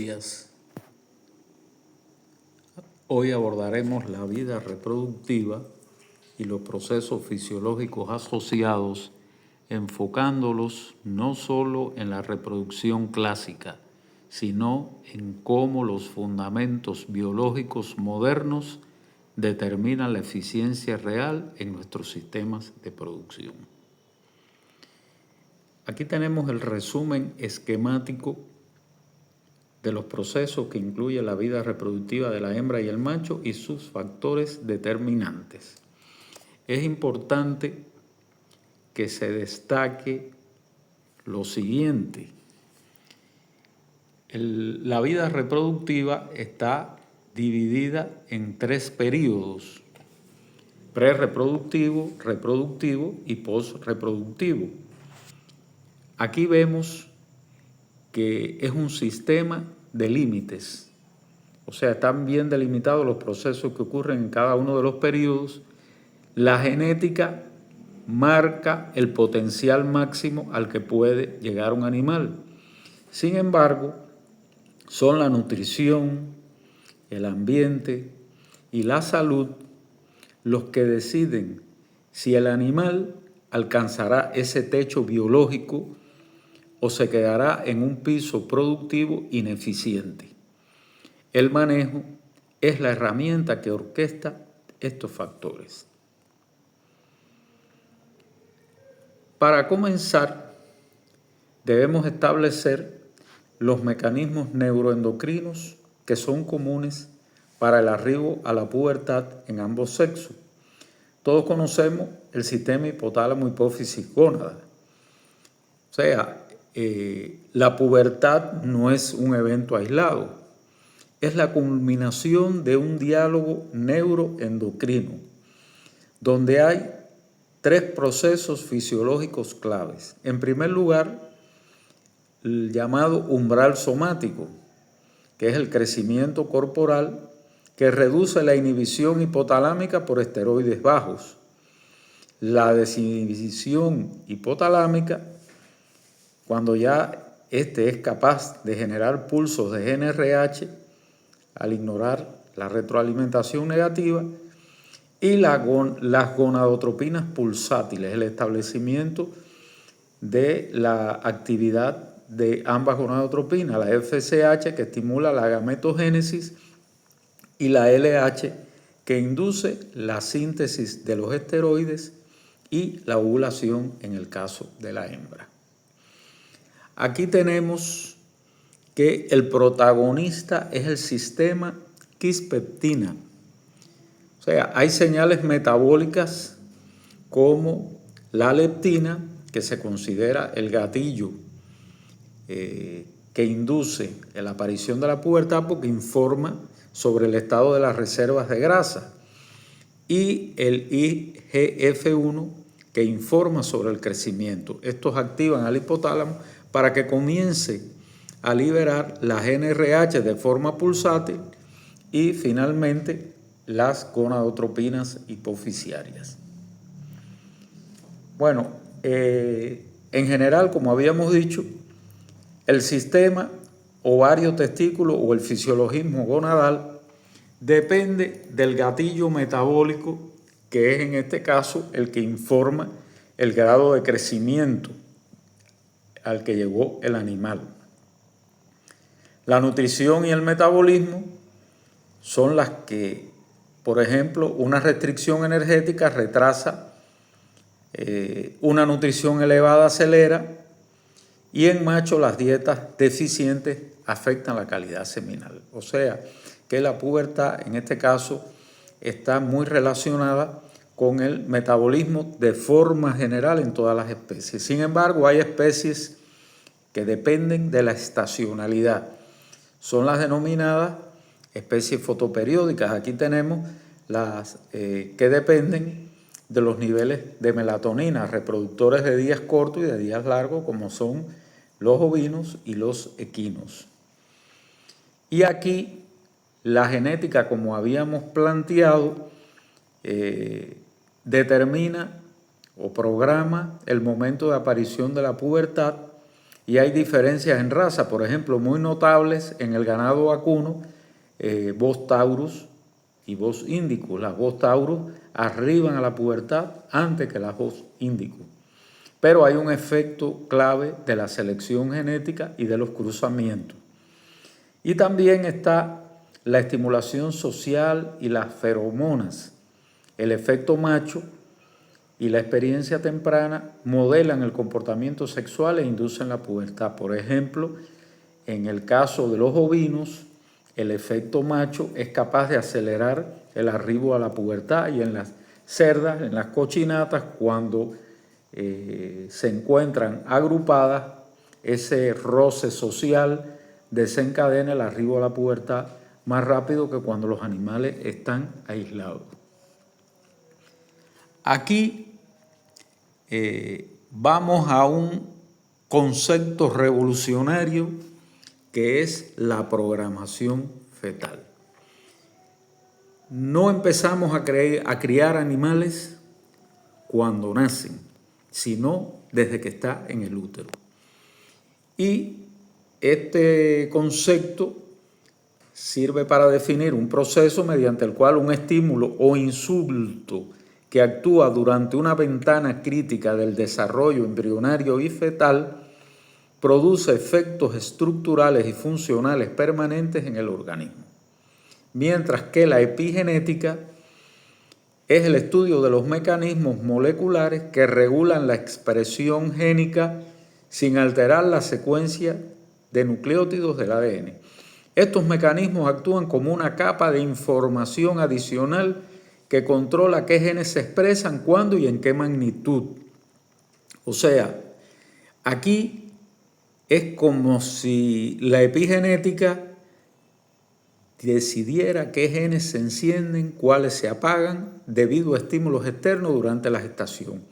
días. Hoy abordaremos la vida reproductiva y los procesos fisiológicos asociados, enfocándolos no solo en la reproducción clásica, sino en cómo los fundamentos biológicos modernos determinan la eficiencia real en nuestros sistemas de producción. Aquí tenemos el resumen esquemático de los procesos que incluye la vida reproductiva de la hembra y el macho y sus factores determinantes. Es importante que se destaque lo siguiente. La vida reproductiva está dividida en 3 periodos: prerreproductivo, reproductivo y posreproductivo. Aquí vemos que es un sistema de límites, o sea, están bien delimitados los procesos que ocurren en cada uno de los periodos. La genética marca el potencial máximo al que puede llegar un animal. Sin embargo, son la nutrición, el ambiente y la salud los que deciden si el animal alcanzará ese techo biológico o se quedará en un piso productivo ineficiente. El manejo es la herramienta que orquesta estos factores. Para comenzar, debemos establecer los mecanismos neuroendocrinos que son comunes para el arribo a la pubertad en ambos sexos. Todos conocemos el sistema hipotálamo hipófisis gónada. O sea, la pubertad no es un evento aislado, es la culminación de un diálogo neuroendocrino, donde hay 3 procesos fisiológicos claves. En primer lugar, el llamado umbral somático, que es el crecimiento corporal que reduce la inhibición hipotalámica por esteroides bajos. La desinhibición hipotalámica, cuando ya es capaz de generar pulsos de GnRH al ignorar la retroalimentación negativa, y las gonadotropinas pulsátiles, el establecimiento de la actividad de ambas gonadotropinas, la FSH que estimula la gametogénesis y la LH que induce la síntesis de los esteroides y la ovulación en el caso de la hembra. Aquí tenemos que el protagonista es el sistema quispeptina. O sea, hay señales metabólicas como la leptina, que se considera el gatillo que induce la aparición de la pubertad porque informa sobre el estado de las reservas de grasa, y el IGF-1, que informa sobre el crecimiento. Estos activan al hipotálamo para que comience a liberar la GnRH de forma pulsátil y finalmente las gonadotropinas hipofisiarias. Bueno, en general, como habíamos dicho, el sistema ovario-testículo o el fisiologismo gonadal depende del gatillo metabólico, que es en este caso el que informa el grado de crecimiento al que llegó el animal. La nutrición y el metabolismo son las que, por ejemplo, una restricción energética retrasa, una nutrición elevada acelera, y en macho las dietas deficientes afectan la calidad seminal. O sea, que la pubertad en este caso está muy relacionada con el metabolismo de forma general en todas las especies. Sin embargo, hay especies que dependen de la estacionalidad. Son las denominadas especies fotoperiódicas. Aquí tenemos las que dependen de los niveles de melatonina, reproductores de días cortos y de días largos, como son los ovinos y los equinos. Y aquí la genética, como habíamos planteado, determina o programa el momento de aparición de la pubertad, y hay diferencias en raza, por ejemplo, muy notables en el ganado vacuno, Bos taurus y Bos indicus. Las Bos taurus arriban a la pubertad antes que las Bos indicus. Pero hay un efecto clave de la selección genética y de los cruzamientos. Y también está la estimulación social y las feromonas. El efecto macho y la experiencia temprana modelan el comportamiento sexual e inducen la pubertad. Por ejemplo, en el caso de los ovinos, el efecto macho es capaz de acelerar el arribo a la pubertad, y en las cerdas, en las cochinatas, cuando se encuentran agrupadas, ese roce social desencadena el arribo a la pubertad más rápido que cuando los animales están aislados. Aquí vamos a un concepto revolucionario que es la programación fetal. No empezamos a criar animales cuando nacen, sino desde que está en el útero. Y este concepto sirve para definir un proceso mediante el cual un estímulo o insulto que actúa durante una ventana crítica del desarrollo embrionario y fetal produce efectos estructurales y funcionales permanentes en el organismo. Mientras que la epigenética es el estudio de los mecanismos moleculares que regulan la expresión génica sin alterar la secuencia de nucleótidos del ADN. Estos mecanismos actúan como una capa de información adicional que controla qué genes se expresan, cuándo y en qué magnitud. O sea, aquí es como si la epigenética decidiera qué genes se encienden, cuáles se apagan debido a estímulos externos durante la gestación.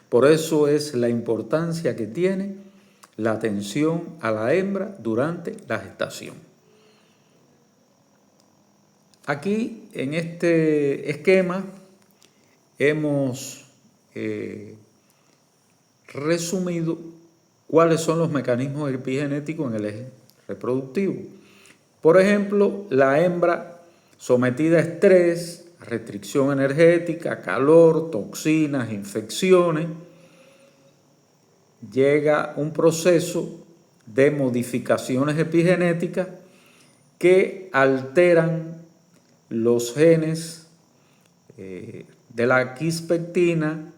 Por eso es la importancia que tiene la atención a la hembra durante la gestación. Aquí en este esquema hemos resumido cuáles son los mecanismos epigenéticos en el eje reproductivo. Por ejemplo, la hembra sometida a estrés, a restricción energética, calor, toxinas, infecciones, llega un proceso de modificaciones epigenéticas que alteran los genes de la quispectina,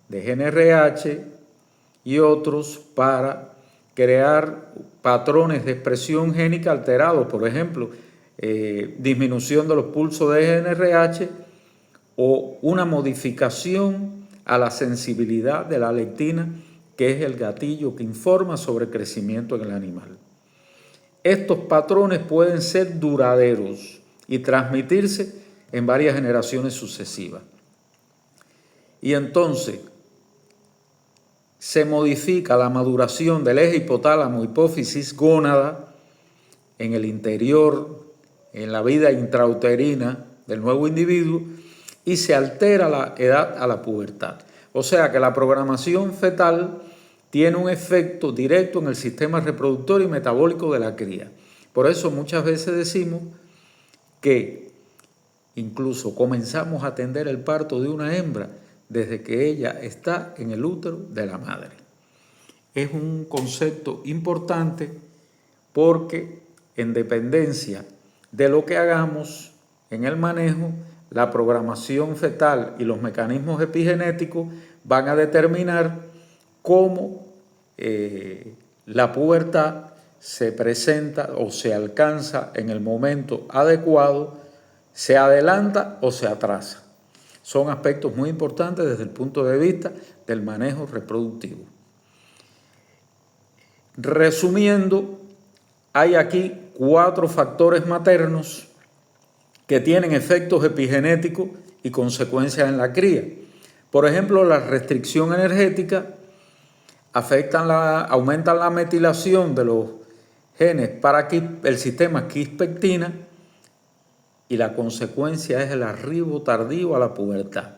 de GNRH y otros para crear patrones de expresión génica alterados, por ejemplo, disminución de los pulsos de GNRH o una modificación a la sensibilidad de la lectina, que es el gatillo que informa sobre el crecimiento en el animal. Estos patrones pueden ser duraderos y transmitirse en varias generaciones sucesivas. Y entonces se modifica la maduración del eje hipotálamo, hipófisis, gónada en el interior, en la vida intrauterina del nuevo individuo, y se altera la edad a la pubertad. O sea que la programación fetal tiene un efecto directo en el sistema reproductor y metabólico de la cría. Por eso muchas veces decimos que incluso comenzamos a atender el parto de una hembra desde que ella está en el útero de la madre. Es un concepto importante porque en dependencia de lo que hagamos en el manejo, la programación fetal y los mecanismos epigenéticos van a determinar cómo la pubertad se presenta o se alcanza en el momento adecuado, se adelanta o se atrasa. Son aspectos muy importantes desde el punto de vista del manejo reproductivo. Resumiendo, hay aquí 4 factores maternos que tienen efectos epigenéticos y consecuencias en la cría. Por ejemplo, la restricción energética aumentan la metilación de los genes para el sistema quispectina, y la consecuencia es el arribo tardío a la pubertad.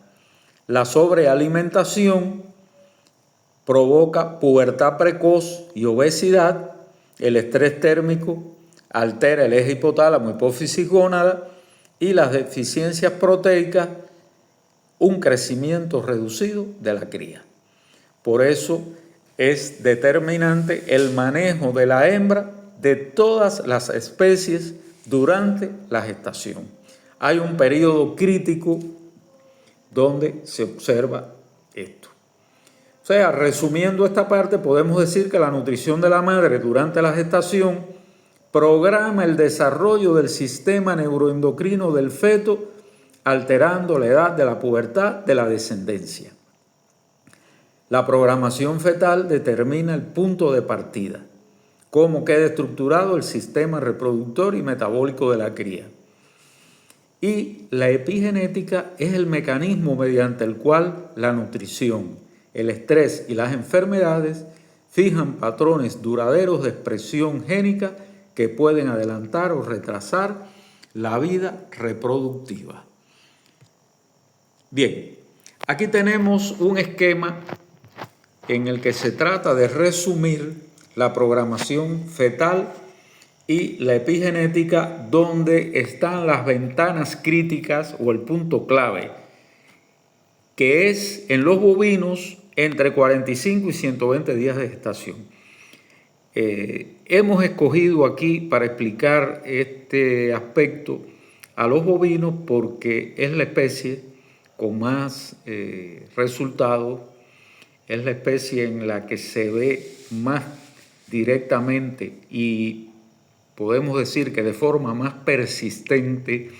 La sobrealimentación provoca pubertad precoz y obesidad. El estrés térmico altera el eje hipotálamo, hipófisis, gónada, y las deficiencias proteicas, un crecimiento reducido de la cría. Por eso es determinante el manejo de la hembra de todas las especies durante la gestación. Hay un periodo crítico donde se observa esto. O sea, resumiendo esta parte, podemos decir que la nutrición de la madre durante la gestación programa el desarrollo del sistema neuroendocrino del feto, alterando la edad de la pubertad de la descendencia. La programación fetal determina el punto de partida, cómo queda estructurado el sistema reproductor y metabólico de la cría. Y la epigenética es el mecanismo mediante el cual la nutrición, el estrés y las enfermedades fijan patrones duraderos de expresión génica que pueden adelantar o retrasar la vida reproductiva. Bien, aquí tenemos un esquema en el que se trata de resumir la programación fetal y la epigenética, donde están las ventanas críticas o el punto clave, que es en los bovinos entre 45 y 120 días de gestación. Hemos escogido aquí para explicar este aspecto a los bovinos porque es la especie con más resultados, es la especie en la que se ve más directamente y podemos decir que de forma más persistente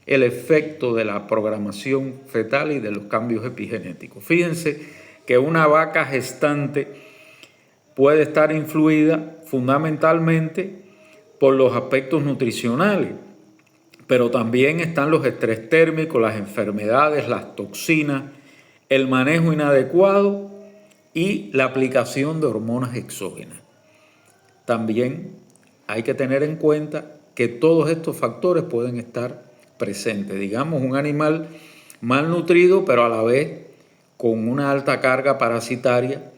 el efecto de la programación fetal y de los cambios epigenéticos. Fíjense que una vaca gestante puede estar influida fundamentalmente por los aspectos nutricionales, pero también están los estrés térmicos, las enfermedades, las toxinas, el manejo inadecuado y la aplicación de hormonas exógenas. También hay que tener en cuenta que todos estos factores pueden estar presentes. Digamos, un animal malnutrido, pero a la vez con una alta carga parasitaria,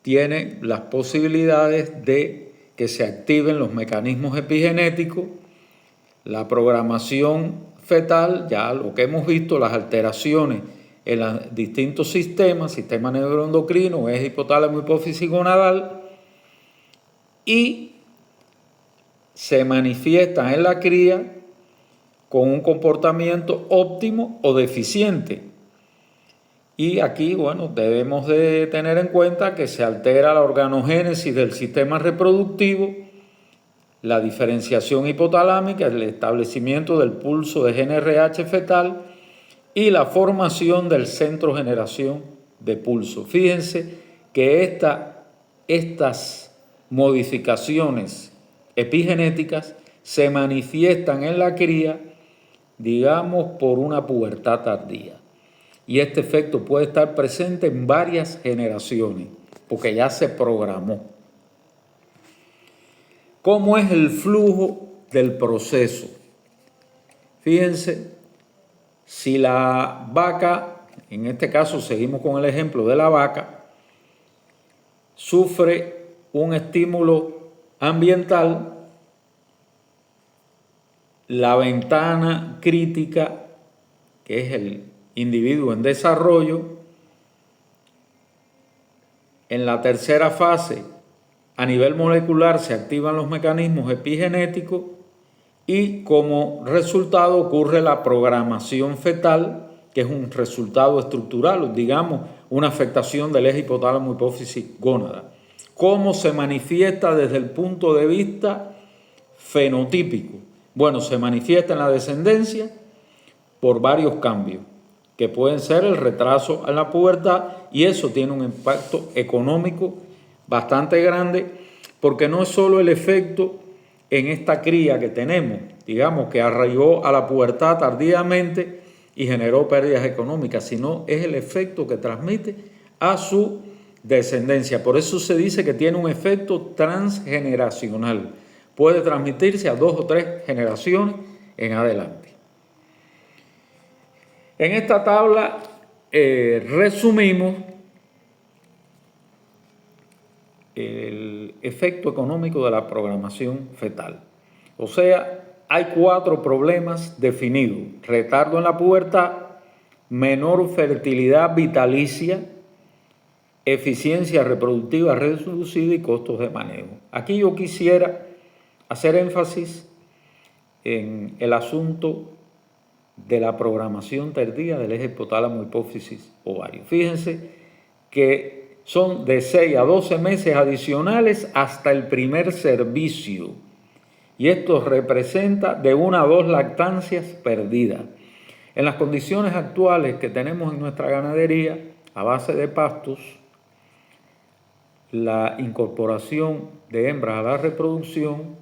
tiene las posibilidades de que se activen los mecanismos epigenéticos, la programación fetal, ya lo que hemos visto, las alteraciones en los distintos sistemas, sistema neuroendocrino, eje hipotálamo, hipófisis gonadal, y se manifiestan en la cría con un comportamiento óptimo o deficiente. Y aquí, bueno, debemos de tener en cuenta que se altera la organogénesis del sistema reproductivo, la diferenciación hipotalámica, el establecimiento del pulso de GnRH fetal y la formación del centro de generación de pulso. Fíjense que estas modificaciones epigenéticas se manifiestan en la cría, digamos, por una pubertad tardía. Y este efecto puede estar presente en varias generaciones, porque ya se programó. ¿Cómo es el flujo del proceso? Fíjense, si la vaca, en este caso seguimos con el ejemplo de la vaca, sufre un estímulo ambiental, la ventana crítica, que es el individuo en desarrollo, en la tercera fase, a nivel molecular se activan los mecanismos epigenéticos y como resultado ocurre la programación fetal, que es un resultado estructural, digamos, una afectación del eje hipotálamo, hipófisis, gónada. ¿Cómo se manifiesta desde el punto de vista fenotípico? Bueno, se manifiesta en la descendencia por varios cambios, que pueden ser el retraso en la pubertad, y eso tiene un impacto económico bastante grande, porque no es solo el efecto en esta cría que tenemos, digamos, que arraigó a la pubertad tardíamente y generó pérdidas económicas, sino es el efecto que transmite a su descendencia. Por eso se dice que tiene un efecto transgeneracional. Puede transmitirse a 2 o 3 generaciones en adelante. En esta tabla resumimos el efecto económico de la programación fetal. O sea, hay 4 problemas definidos: retardo en la pubertad, menor fertilidad vitalicia, eficiencia reproductiva reducida y costos de manejo. Aquí yo quisiera hacer énfasis en el asunto de la programación tardía del eje hipotálamo hipófisis ovario. Fíjense que son de 6 a 12 meses adicionales hasta el primer servicio, y esto representa de 1 a 2 lactancias perdidas. En las condiciones actuales que tenemos en nuestra ganadería a base de pastos, la incorporación de hembras a la reproducción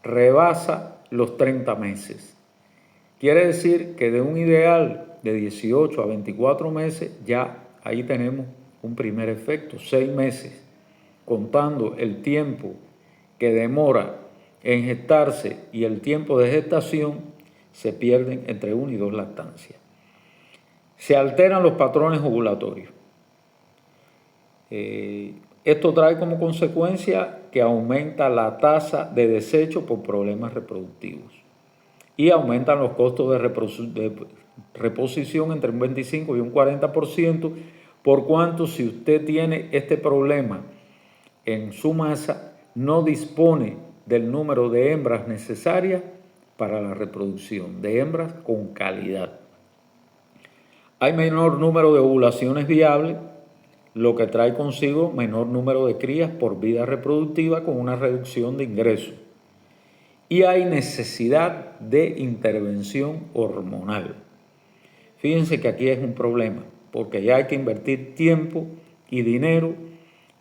rebasa los 30 meses. Quiere decir que de un ideal de 18 a 24 meses, ya ahí tenemos un primer efecto, 6 meses, contando el tiempo que demora en gestarse y el tiempo de gestación, se pierden entre 1 y 2 lactancias. Se alteran los patrones ovulatorios. Esto trae como consecuencia que aumenta la tasa de desecho por problemas reproductivos y aumentan los costos de reposición entre un 25 y un 40%, por cuanto si usted tiene este problema en su masa, no dispone del número de hembras necesarias para la reproducción, de hembras con calidad. Hay menor número de ovulaciones viables, lo que trae consigo menor número de crías por vida reproductiva con una reducción de ingresos. Y hay necesidad de intervención hormonal. Fíjense que aquí es un problema, porque ya hay que invertir tiempo y dinero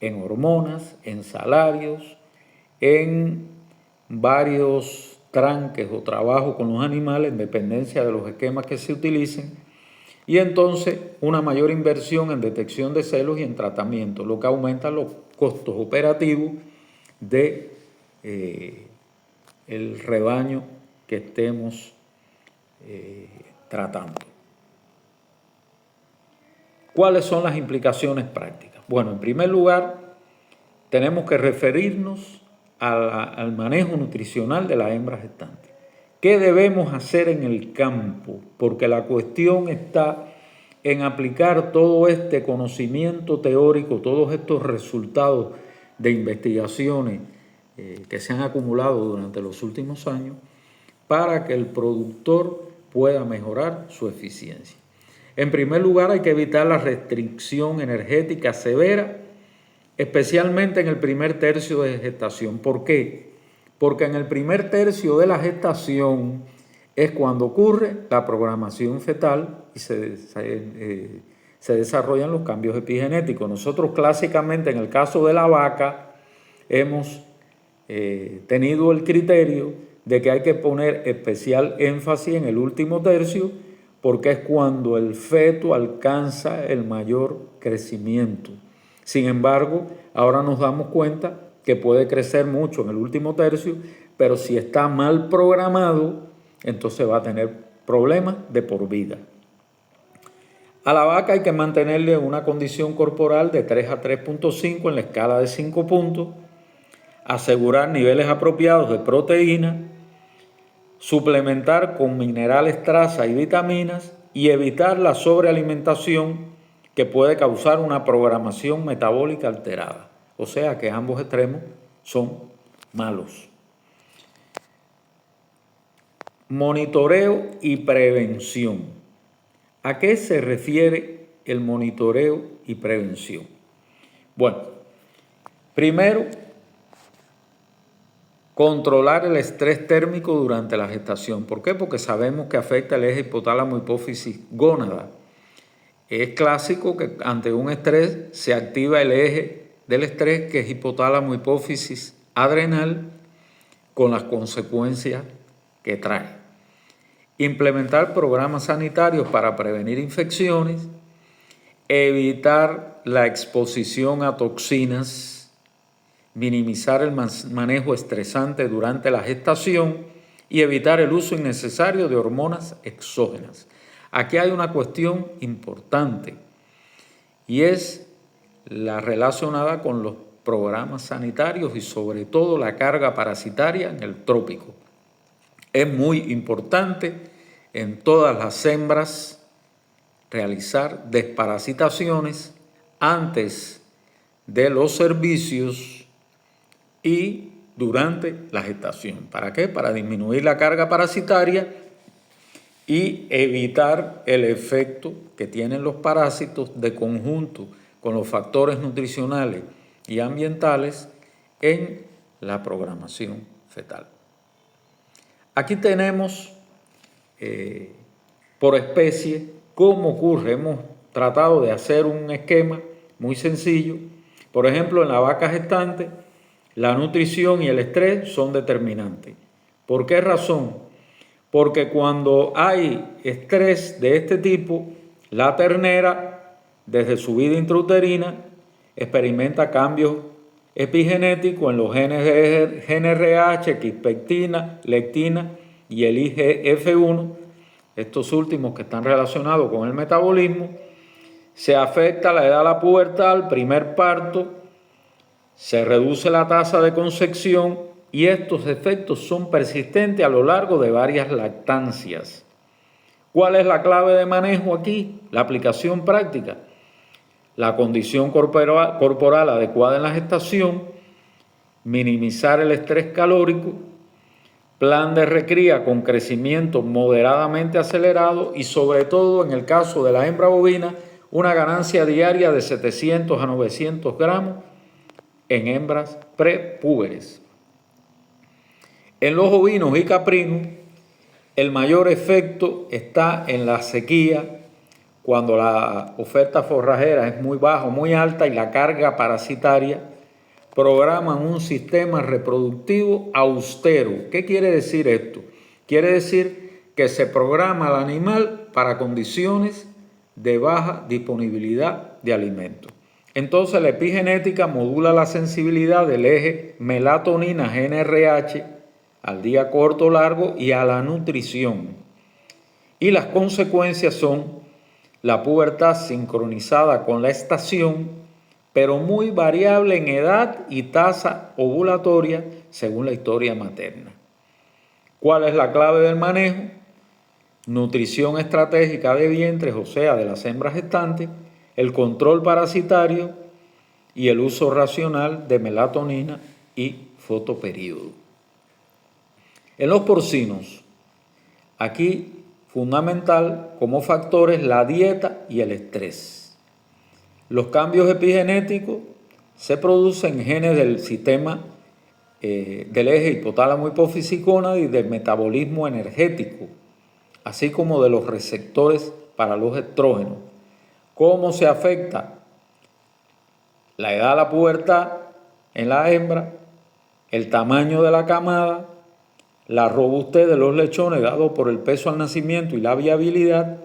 en hormonas, en salarios, en varios tranques o trabajos con los animales en dependencia de los esquemas que se utilicen, y entonces una mayor inversión en detección de celos y en tratamiento, lo que aumenta los costos operativos de el rebaño que estemos tratando. ¿Cuáles son las implicaciones prácticas? Bueno, en primer lugar, tenemos que referirnos al manejo nutricional de la hembra gestante. ¿Qué debemos hacer en el campo? Porque la cuestión está en aplicar todo este conocimiento teórico, todos estos resultados de investigaciones que se han acumulado durante los últimos años, para que el productor pueda mejorar su eficiencia. En primer lugar, hay que evitar la restricción energética severa, especialmente en el primer tercio de gestación. ¿Por qué? Porque en el primer tercio de la gestación es cuando ocurre la programación fetal y se desarrollan los cambios epigenéticos. Nosotros clásicamente en el caso de la vaca hemos tenido el criterio de que hay que poner especial énfasis en el último tercio, porque es cuando el feto alcanza el mayor crecimiento. Sin embargo, ahora nos damos cuenta que puede crecer mucho en el último tercio, pero si está mal programado, entonces va a tener problemas de por vida. A la vaca hay que mantenerle una condición corporal de 3 a 3.5 en la escala de 5 puntos, asegurar niveles apropiados de proteína, suplementar con minerales traza y vitaminas y evitar la sobrealimentación que puede causar una programación metabólica alterada. O sea que ambos extremos son malos. Monitoreo y prevención. ¿A qué se refiere el monitoreo y prevención? Bueno, primero, controlar el estrés térmico durante la gestación. ¿Por qué? Porque sabemos que afecta el eje hipotálamo hipófisis gónada. Es clásico que ante un estrés se activa el eje del estrés, que es hipotálamo hipófisis adrenal, con las consecuencias que trae. Implementar programas sanitarios para prevenir infecciones, evitar la exposición a toxinas, minimizar el manejo estresante durante la gestación y evitar el uso innecesario de hormonas exógenas. Aquí hay una cuestión importante y es la relacionada con los programas sanitarios y sobre todo la carga parasitaria en el trópico. Es muy importante en todas las hembras realizar desparasitaciones antes de los servicios y durante la gestación. ¿Para qué? Para disminuir la carga parasitaria y evitar el efecto que tienen los parásitos de conjunto con los factores nutricionales y ambientales en la programación fetal. Aquí tenemos por especie cómo ocurre. Hemos tratado de hacer un esquema muy sencillo. Por ejemplo, en la vaca gestante, la nutrición y el estrés son determinantes. ¿Por qué razón? Porque cuando hay estrés de este tipo, la ternera, desde su vida intrauterina, experimenta cambios epigenéticos en los genes de GNRH, quispectina, lectina y el IGF-1, estos últimos que están relacionados con el metabolismo. Se afecta la edad de la pubertad, el primer parto, se reduce la tasa de concepción y estos efectos son persistentes a lo largo de varias lactancias. ¿Cuál es la clave de manejo aquí? La aplicación práctica. La condición corporal adecuada en la gestación, minimizar el estrés calórico, plan de recría con crecimiento moderadamente acelerado y sobre todo en el caso de la hembra bovina, una ganancia diaria de 700 a 900 gramos en hembras prepúberes. En los ovinos y caprinos, el mayor efecto está en la sequía, cuando la oferta forrajera es muy baja, muy alta y la carga parasitaria. Programan un sistema reproductivo austero. ¿Qué quiere decir esto? Quiere decir que se programa al animal para condiciones de baja disponibilidad de alimentos. Entonces la epigenética modula la sensibilidad del eje melatonina-GNRH al día corto o largo y a la nutrición. Y las consecuencias son la pubertad sincronizada con la estación, pero muy variable en edad y tasa ovulatoria según la historia materna. ¿Cuál es la clave del manejo? Nutrición estratégica de vientres, o sea, de las hembras gestantes, el control parasitario y el uso racional de melatonina y fotoperíodo. En los porcinos, aquí fundamental como factores la dieta y el estrés. Los cambios epigenéticos se producen en genes del sistema del eje hipotálamo hipofisicónado y del metabolismo energético, así como de los receptores para los estrógenos. ¿Cómo se afecta la edad de la pubertad en la hembra, el tamaño de la camada, la robustez de los lechones dado por el peso al nacimiento y la viabilidad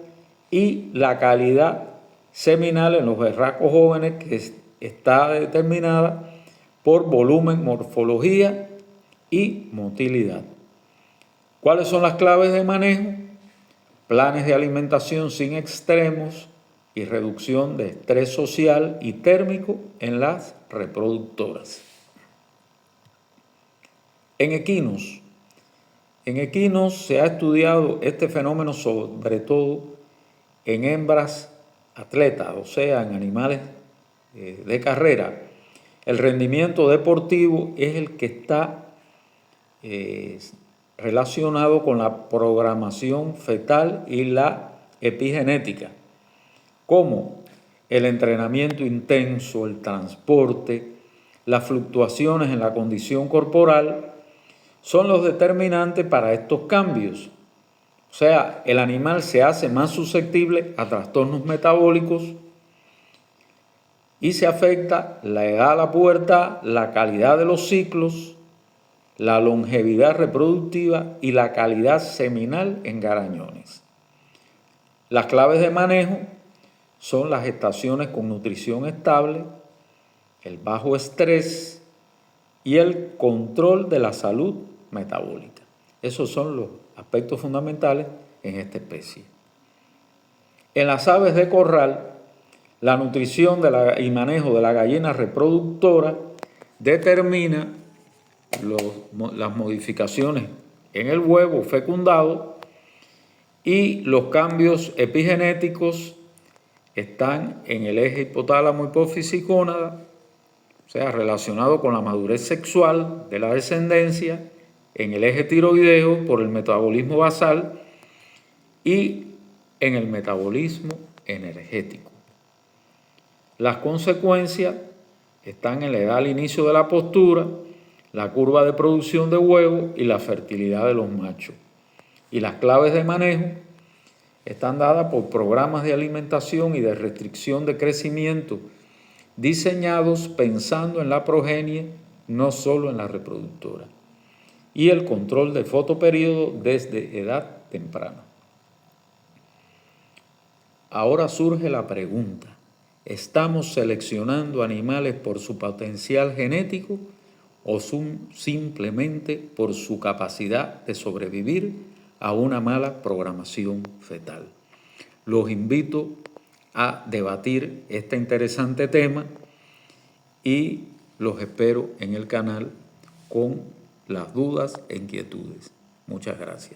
y la calidad seminal en los berracos jóvenes que está determinada por volumen, morfología y motilidad? ¿Cuáles son las claves de manejo? Planes de alimentación sin extremos y reducción de estrés social y térmico en las reproductoras. En equinos se ha estudiado este fenómeno sobre todo en hembras atletas, o sea, en animales de carrera. El rendimiento deportivo es el que está relacionado con la programación fetal y la epigenética, como el entrenamiento intenso, el transporte, las fluctuaciones en la condición corporal, son los determinantes para estos cambios. O sea, el animal se hace más susceptible a trastornos metabólicos y se afecta la edad de la pubertad, la calidad de los ciclos, la longevidad reproductiva y la calidad seminal en garañones. Las claves de manejo son las gestaciones con nutrición estable, el bajo estrés y el control de la salud metabólica. Esos son los aspectos fundamentales en esta especie. En las aves de corral, la nutrición y manejo de la gallina reproductora determina las modificaciones en el huevo fecundado, y los cambios epigenéticos están en el eje hipotálamo hipófisis gónada, o sea, relacionado con la madurez sexual de la descendencia, en el eje tiroideo por el metabolismo basal y en el metabolismo energético. Las consecuencias están en la edad al inicio de la postura, la curva de producción de huevos y la fertilidad de los machos. Y las claves de manejo están dadas por programas de alimentación y de restricción de crecimiento diseñados pensando en la progenie, no solo en la reproductora, y el control del fotoperíodo desde edad temprana. Ahora surge la pregunta: ¿estamos seleccionando animales por su potencial genético o simplemente por su capacidad de sobrevivir a una mala programación fetal? Los invito a debatir este interesante tema y los espero en el canal con las dudas e inquietudes. Muchas gracias.